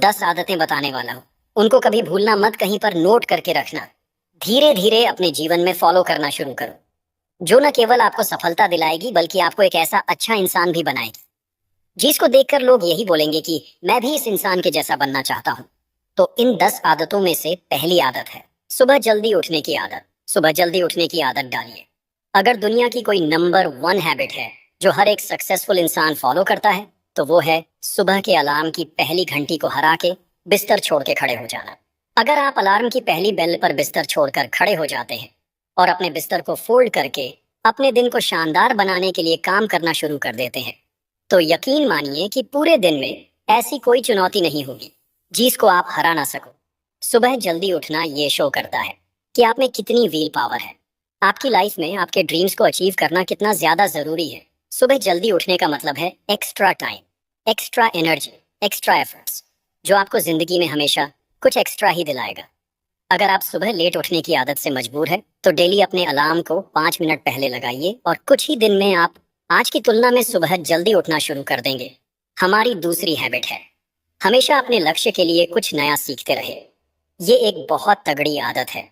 10 आदतें बताने वाला हूँ। उनको कभी भूलना मत, कहीं पर नोट करके रखना। धीरे धीरे अपने जीवन में फॉलो करना शुरू करो, जो न केवल आपको सफलता दिलाएगी बल्कि आपको एक ऐसा अच्छा इंसान भी बनाएगी जिसको देखकर लोग यही बोलेंगे कि मैं भी इस इंसान के जैसा बनना चाहता हूँ। तो इन 10 आदतों में से पहली आदत है सुबह जल्दी उठने की आदत। सुबह जल्दी उठने की आदत डालिए। अगर दुनिया की कोई नंबर 1 हैबिट है जो हर एक सक्सेसफुल इंसान फॉलो करता है तो वो है सुबह के अलार्म की पहली घंटी को हरा के बिस्तर छोड़ के खड़े हो जाना। अगर आप अलार्म की पहली बेल पर बिस्तर छोड़कर खड़े हो जाते हैं और अपने बिस्तर को फोल्ड करके अपने दिन को शानदार बनाने के लिए काम करना शुरू कर देते हैं तो यकीन मानिए कि पूरे दिन में ऐसी कोई चुनौती नहीं होगी जिसको आप हरा ना सको। सुबह जल्दी उठना ये शो करता है कि आप में कितनी व्हील पावर है। आपकी लाइफ में आपके ड्रीम्स को अचीव करना कितना ज्यादा जरूरी है। सुबह जल्दी उठने का मतलब है extra time, extra energy, extra efforts, जो आपको जिंदगी में हमेशा कुछ एक्स्ट्रा ही दिलाएगा। अगर आप सुबह लेट उठने की आदत से मजबूर है तो डेली अपने अलार्म को 5 मिनट पहले लगाइए और कुछ ही दिन में आप आज की तुलना में सुबह जल्दी उठना शुरू कर देंगे। हमारी दूसरी हैबिट है हमेशा अपने लक्ष्य के लिए कुछ नया सीखते रहे। ये एक बहुत तगड़ी आदत है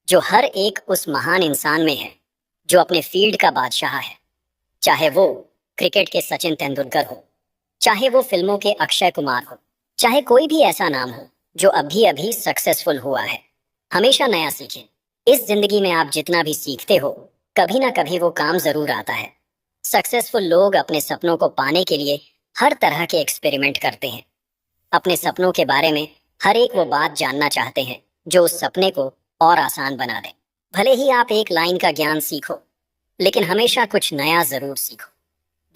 जो हर एक उस महान इंसान में है जो अपने फील्ड का बादशाह है। चाहे वो क्रिकेट के सचिन तेंदुलकर हो, चाहे वो फिल्मों के अक्षय कुमार हो, चाहे कोई भी ऐसा नाम हो जो अभी अभी सक्सेसफुल हुआ है, हमेशा नया सीखें। इस जिंदगी में आप जितना भी सीखते हो कभी ना कभी वो काम जरूर आता है। सक्सेसफुल लोग अपने सपनों को पाने के लिए हर तरह के एक्सपेरिमेंट करते हैं। अपने सपनों के बारे में हर एक वो बात जानना चाहते हैं जो उस सपने को और आसान बना दे। भले ही आप एक लाइन का ज्ञान सीखो लेकिन हमेशा कुछ नया जरूर सीखो।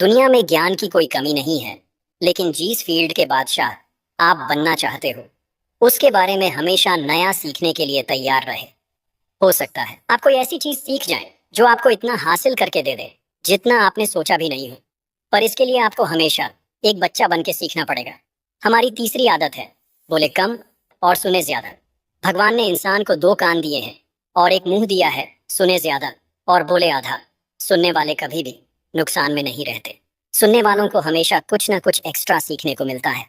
दुनिया में ज्ञान की कोई कमी नहीं है, लेकिन जिस फील्ड के बादशाह आप बनना चाहते हो उसके बारे में हमेशा नया सीखने के लिए तैयार रहे। हो सकता है आप कोई ऐसी चीज सीख जाए जो आपको इतना हासिल करके दे दे जितना आपने सोचा भी नहीं हो, पर इसके लिए आपको हमेशा एक बच्चा बन के सीखना पड़ेगा। हमारी तीसरी आदत है बोले कम और सुने ज्यादा। भगवान ने इंसान को 2 कान दिए हैं और एक मुंह दिया है, सुने ज्यादा और बोले आधा। सुनने वाले कभी भी नुकसान में नहीं रहते। सुनने वालों को हमेशा कुछ ना कुछ एक्स्ट्रा सीखने को मिलता है।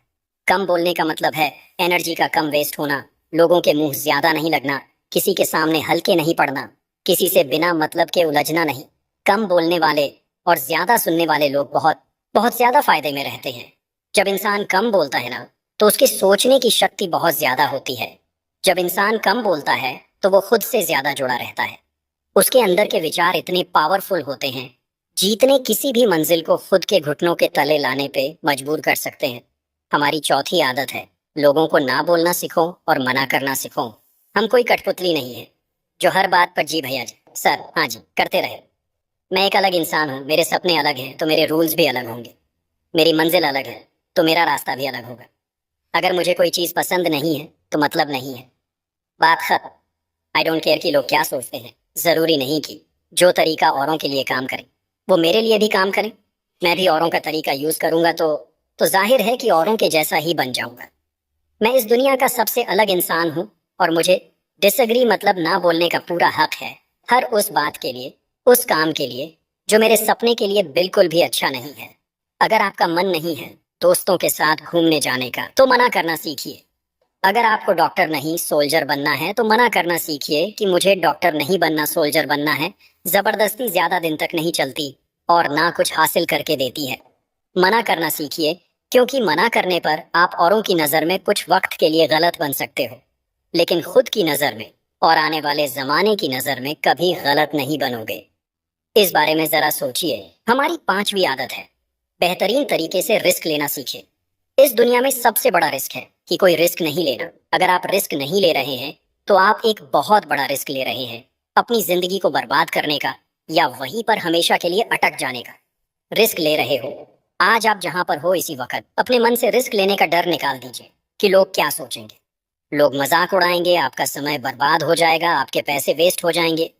कम बोलने का मतलब है एनर्जी का कम वेस्ट होना, लोगों के मुंह ज्यादा नहीं लगना, किसी के सामने हल्के नहीं पड़ना, किसी से बिना मतलब के उलझना नहीं। कम बोलने वाले और ज्यादा सुनने वाले लोग बहुत बहुत ज्यादा फायदे में रहते हैं। जब इंसान कम बोलता है ना तो उसकी सोचने की शक्ति बहुत ज्यादा होती है। जब इंसान कम बोलता है तो वो खुद से ज्यादा जुड़ा रहता है। उसके अंदर के विचार इतने पावरफुल होते हैं जीतने किसी भी मंजिल को खुद के घुटनों के तले लाने पे मजबूर कर सकते हैं। हमारी चौथी आदत है लोगों को ना बोलना सीखो और मना करना सीखो। हम कोई कठपुतली नहीं है जो हर बात पर जी भैया जी, सर, हाँ जी करते रहे। मैं एक अलग इंसान हूँ, मेरे सपने अलग हैं तो मेरे रूल्स भी अलग होंगे। मेरी मंजिल अलग है तो मेरा रास्ता भी अलग होगा। अगर मुझे कोई चीज़ पसंद नहीं है तो मतलब नहीं है, बात खत्म। आई डोंट केयर कि लोग क्या सोचते हैं। ज़रूरी नहीं कि जो तरीका औरों के लिए काम करे वो मेरे लिए भी काम करे। मैं भी औरों का तरीका यूज़ करूँगा तो जाहिर है कि औरों के जैसा ही बन जाऊँगा। मैं इस दुनिया का सबसे अलग इंसान हूँ और मुझे डिसएग्री मतलब ना बोलने का पूरा हक है हर उस बात के लिए, उस काम के लिए जो मेरे सपने के लिए बिल्कुल भी अच्छा नहीं है। अगर आपका मन नहीं है दोस्तों के साथ घूमने जाने का तो मना करना सीखिए। अगर आपको डॉक्टर नहीं सोल्जर बनना है तो मना करना सीखिए कि मुझे डॉक्टर नहीं बनना, सोल्जर बनना है। जबरदस्ती ज्यादा दिन तक नहीं चलती और ना कुछ हासिल करके देती है। मना करना सीखिए, क्योंकि मना करने पर आप औरों की नज़र में कुछ वक्त के लिए गलत बन सकते हो, लेकिन खुद की नज़र में और आने वाले ज़माने की नज़र में कभी गलत नहीं बनोगे। इस बारे में ज़रा सोचिए। हमारी 5वीं आदत है बेहतरीन तरीके से रिस्क लेना सीखिए। इस दुनिया में सबसे बड़ा रिस्क है कि कोई रिस्क नहीं लेना। अगर आप रिस्क नहीं ले रहे हैं तो आप एक बहुत बड़ा रिस्क ले रहे हैं, अपनी ज़िंदगी को बर्बाद करने का या वहीं पर हमेशा के लिए अटक जाने का। रिस्क ले रहे हो, आज आप जहां पर हो इसी वक्त अपने मन से रिस्क लेने का डर निकाल दीजिए कि लोग क्या सोचेंगे। लोग मजाक उड़ाएंगे, आपका समय बर्बाद हो जाएगा, आपके पैसे वेस्ट हो जाएंगे।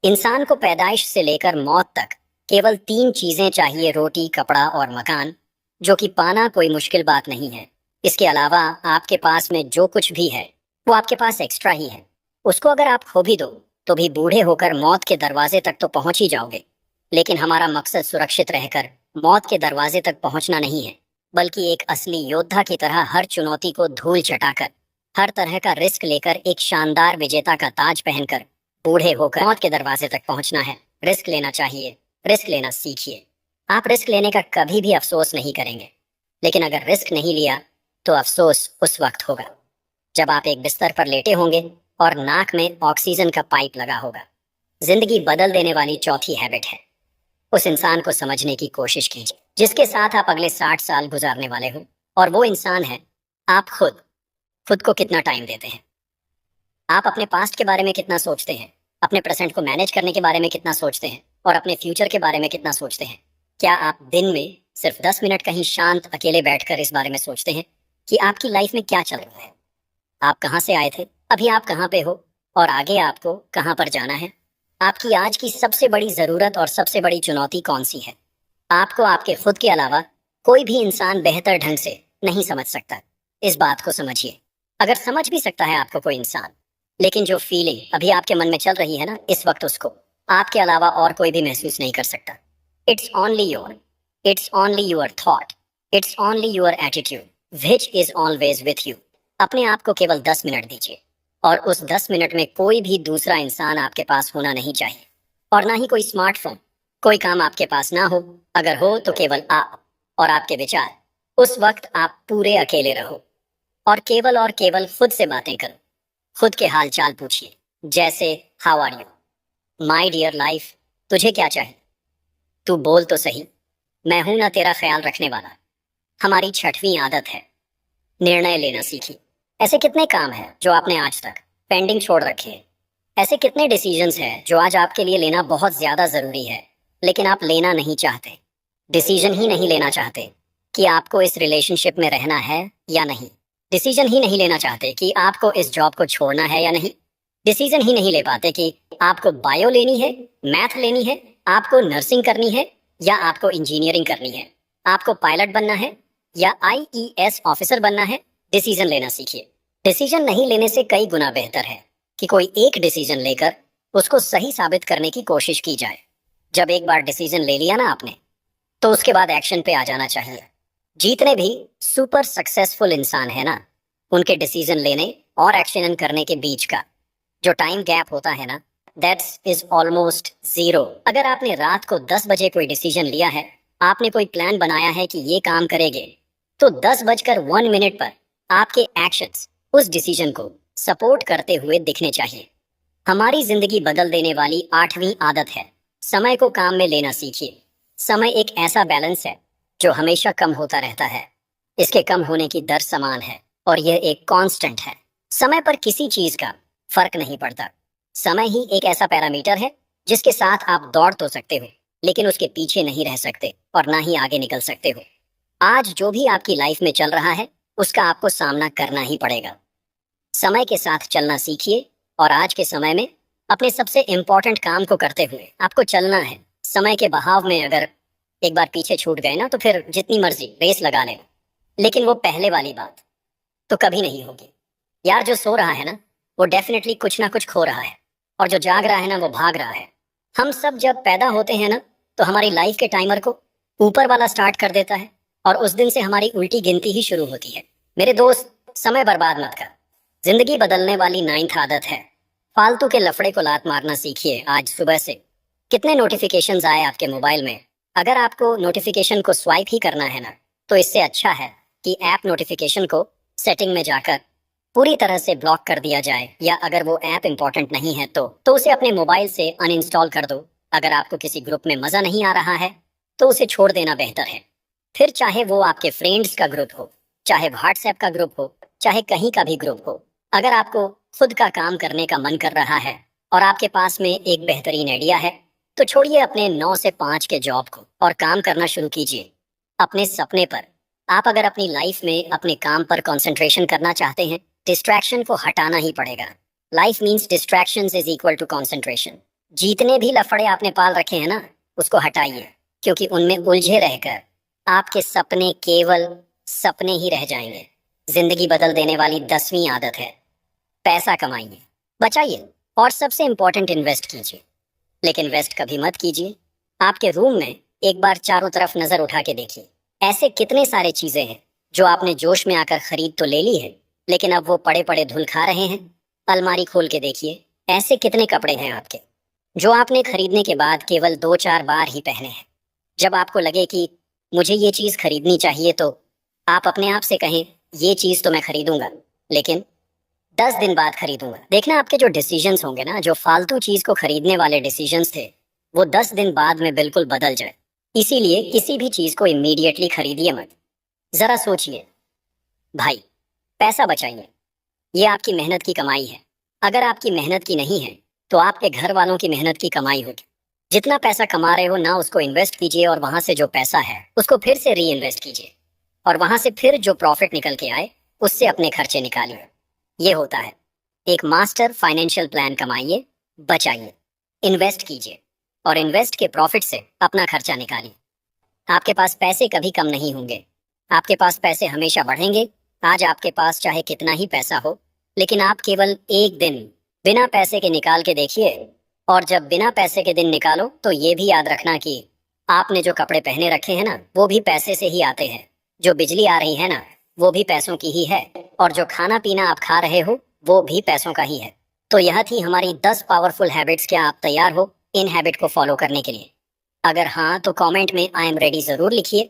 इंसान को पैदाइश से लेकर मौत तक केवल 3 चीजें चाहिए, रोटी, कपड़ा और मकान, जो कि पाना कोई मुश्किल बात नहीं है। इसके अलावा आपके पास में जो कुछ भी है वो आपके पास एक्स्ट्रा ही है। उसको अगर आप खो भी दो तो भी बूढ़े होकर मौत के दरवाजे तक तो पहुंच ही जाओगे। लेकिन हमारा मकसद सुरक्षित रहकर मौत के दरवाजे तक पहुंचना नहीं है। बल्कि एक असली योद्धा की तरह हर चुनौती को धूल चटाकर, हर तरह का रिस्क लेकर, एक शानदार विजेता का ताज पहनकर, बूढ़े होकर मौत के दरवाजे तक पहुंचना है। रिस्क लेना चाहिए, रिस्क लेना सीखिए। आप रिस्क लेने का कभी भी अफसोस नहीं करेंगे, लेकिन अगर रिस्क नहीं लिया तो अफसोस उस वक्त होगा जब आप एक बिस्तर पर लेटे होंगे और नाक में ऑक्सीजन का पाइप लगा होगा। जिंदगी बदल देने वाली चौथी हैबिट है, उस इंसान को समझने की कोशिश कीजिए जिसके साथ आप अगले 60 साल गुजारने वाले हो, और वो इंसान है आप खुद। खुद को कितना टाइम देते हैं? आप अपने पास्ट के बारे में कितना सोचते हैं? अपने प्रेजेंट को मैनेज करने के बारे में कितना सोचते हैं? और अपने फ्यूचर के बारे में कितना सोचते हैं? क्या आप दिन में सिर्फ 10 मिनट कहीं शांत अकेले बैठकर इस बारे में सोचते हैं कि आपकी लाइफ में क्या चल रहा है? आप कहाँ से आए थे, अभी आप कहाँ पे हो, और आगे आपको कहाँ पर जाना है? आपकी आज की सबसे बड़ी जरूरत और सबसे बड़ी चुनौती कौन सी है? आपको आपके खुद के अलावा कोई भी इंसान बेहतर ढंग से नहीं समझ सकता। इस बात को समझिए। अगर समझ भी सकता है आपको कोई इंसान, लेकिन जो फीलिंग अभी आपके मन में चल रही है ना, इस वक्त उसको आपके अलावा और कोई भी महसूस नहीं कर सकता। It's only your, it's only your thought, it's only your attitude which is always with you. अपने आप को केवल 10 मिनट दीजिए, और उस 10 मिनट में कोई भी दूसरा इंसान आपके पास होना नहीं चाहिए, और ना ही कोई स्मार्टफोन। कोई काम आपके पास ना हो, अगर हो तो केवल आप और आपके विचार। उस वक्त आप पूरे अकेले रहो और केवल खुद से बातें करो। खुद के हाल चाल पूछिए, जैसे how are you my dear life, तुझे क्या चाहिए, तू बोल तो सही, मैं हूं ना तेरा ख्याल रखने वाला। हमारी छठवीं आदत है निर्णय लेना सीखिए। ऐसे कितने काम हैं जो आपने आज तक पेंडिंग छोड़ रखे हैं? ऐसे कितने डिसीजंस हैं जो आज आपके लिए लेना बहुत ज्यादा जरूरी है, लेकिन आप लेना नहीं चाहते? डिसीजन ही नहीं लेना चाहते कि आपको इस रिलेशनशिप में रहना है या नहीं। डिसीजन ही नहीं लेना चाहते कि आपको इस जॉब को छोड़ना है या नहीं। डिसीजन ही नहीं ले पाते कि आपको बायो लेनी है, मैथ लेनी है, आपको नर्सिंग करनी है या आपको इंजीनियरिंग करनी है, आपको पायलट बनना है या आईईएस ऑफिसर बनना है। डिसीजन लेना सीखिए। डिसीजन नहीं लेने से कई गुना बेहतर है कि कोई एक डिसीजन लेकर उसको सही साबित करने की कोशिश की जाए। जब एक बार डिसीजन ले लिया ना आपने, तो उसके बाद एक्शन पे आ जाना चाहिए। जितने भी सुपर सक्सेसफुल इंसान है ना, उनके डिसीजन लेने और एक्शन करने के बीच का जो टाइम गैप होता है ना, दैट्स इज ऑलमोस्ट जीरो। अगर आपने रात को 10 बजे कोई डिसीजन लिया है, आपने कोई प्लान बनाया है कि ये काम करेंगे, तो 10 बजकर 1 मिनट पर आपके एक्शंस उस डिसीजन को सपोर्ट करते हुए दिखने चाहिए। हमारी जिंदगी बदल देने वाली 8वीं आदत है समय को काम में लेना सीखिए। समय एक ऐसा बैलेंस है जो हमेशा कम होता रहता है। इसके कम होने की दर समान है और यह एक कांस्टेंट है। समय पर किसी चीज का फर्क नहीं पड़ता। समय ही एक ऐसा पैरामीटर है जिसके साथ आप दौड़ तो सकते हो, लेकिन उसके पीछे नहीं रह सकते और ना ही आगे निकल सकते हो। आज जो भी आपकी लाइफ में चल रहा है, उसका आपको सामना करना ही पड़ेगा। समय के साथ चलना सीखिए, और आज के समय में अपने सबसे इम्पोर्टेंट काम को करते हुए आपको चलना है। समय के बहाव में अगर एक बार पीछे छूट गए ना, तो फिर जितनी मर्जी रेस लगा ले, लेकिन वो पहले वाली बात तो कभी नहीं होगी। यार, जो सो रहा है ना, वो डेफिनेटली कुछ ना कुछ खो रहा है, और जो जाग रहा है ना, वो भाग रहा है। हम सब जब पैदा होते हैं ना, तो हमारी लाइफ के टाइमर को ऊपर वाला स्टार्ट कर देता है, और उस दिन से हमारी उल्टी गिनती ही शुरू होती है। मेरे दोस्त, समय बर्बाद मत कर। जिंदगी बदलने वाली 9th आदत है फालतू के लफड़े को लात मारना सीखिए। आज सुबह से कितने नोटिफिकेशंस आए आपके मोबाइल में? अगर आपको नोटिफिकेशन को स्वाइप ही करना है ना, तो इससे अच्छा है कि ऐप नोटिफिकेशन को सेटिंग में जाकर पूरी तरह से ब्लॉक कर दिया जाए, या अगर वो ऐप इंपॉर्टेंट नहीं है तो उसे अपने मोबाइल से अनइंस्टॉल कर दो। अगर आपको किसी ग्रुप में मजा नहीं आ रहा है, तो उसे छोड़ देना बेहतर है। फिर चाहे वो आपके फ्रेंड्स का ग्रुप हो, चाहे व्हाट्सएप का ग्रुप हो, चाहे कहीं का भी ग्रुप हो, अगर आपको खुद का काम करने का मन कर रहा है और आपके पास में एक बेहतरीन आइडिया है, तो छोड़िए अपने 9 से 5 के जॉब को और काम करना शुरू कीजिए अपने सपने पर। आप अगर अपनी लाइफ में अपने काम पर कंसंट्रेशन करना चाहते हैं, डिस्ट्रैक्शन को हटाना ही पड़ेगा। Life means distractions is equal to concentration. जितने भी लफड़े आपने पाल रखे हैं ना, उसको हटाइए, क्योंकि उनमें उलझे रहकर आपके सपने केवल सपने ही रह जाएंगे। जिंदगी बदल देने वाली 10वीं आदत है पैसा कमाइए, बचाइए, और सबसे इंपॉर्टेंट इन्वेस्ट कीजिए। लेकिन वेस्ट कभी मत कीजिए। आपके रूम में एक बार चारों तरफ नजर उठा के देखिए। ऐसे कितने सारे चीजें हैं जो आपने जोश में आकर खरीद तो ले ली है, लेकिन अब वो पड़े पड़े धुल खा रहे हैं। अलमारी खोल के देखिए, ऐसे कितने कपड़े हैं आपके जो आपने खरीदने के बाद केवल 2-4 बार ही पहने हैं। जब आपको लगे कि मुझे ये चीज खरीदनी चाहिए, तो आप अपने आप से कहें, ये चीज तो मैं खरीदूंगा, लेकिन 10 दिन बाद खरीदूंगा। देखना, आपके जो डिसीजंस होंगे ना, जो फालतू चीज को खरीदने वाले डिसीजंस थे, वो 10 दिन बाद में बिल्कुल बदल जाए। इसीलिए किसी भी चीज को इमीडिएटली खरीदिए मत। जरा सोचिए भाई, पैसा बचाइए। ये आपकी मेहनत की कमाई है। अगर आपकी मेहनत की नहीं है, तो आपके घर वालों की मेहनत की कमाई होगी। जितना पैसा कमा रहे हो ना, उसको इन्वेस्ट कीजिए, और वहां से जो पैसा है उसको फिर से री इन्वेस्ट कीजिए, और वहां से फिर जो प्रॉफिट निकल के आए उससे अपने खर्चे निकालिए। ये होता है एक मास्टर फाइनेंशियल प्लान। कमाइए, बचाइए, इन्वेस्ट कीजिए, और इन्वेस्ट के प्रॉफिट से अपना खर्चा निकालिए। आपके पास पैसे कभी कम नहीं होंगे, आपके पास पैसे हमेशा बढ़ेंगे। आज आपके पास चाहे कितना ही पैसा हो, लेकिन आप केवल एक दिन बिना पैसे के निकाल के देखिए, और जब बिना पैसे के दिन निकालो तो ये भी याद रखना कि आपने जो कपड़े पहने रखे हैं ना, वो भी पैसे से ही आते हैं। जो बिजली आ रही है ना, वो भी पैसों की ही है, और जो खाना पीना आप खा रहे हो वो भी पैसों का ही है। तो यह थी हमारी 10 पावरफुल हैबिट्स। क्या आप तैयार हो इन हैबिट को फॉलो करने के लिए? अगर हाँ, तो कमेंट में आई एम रेडी जरूर लिखिए।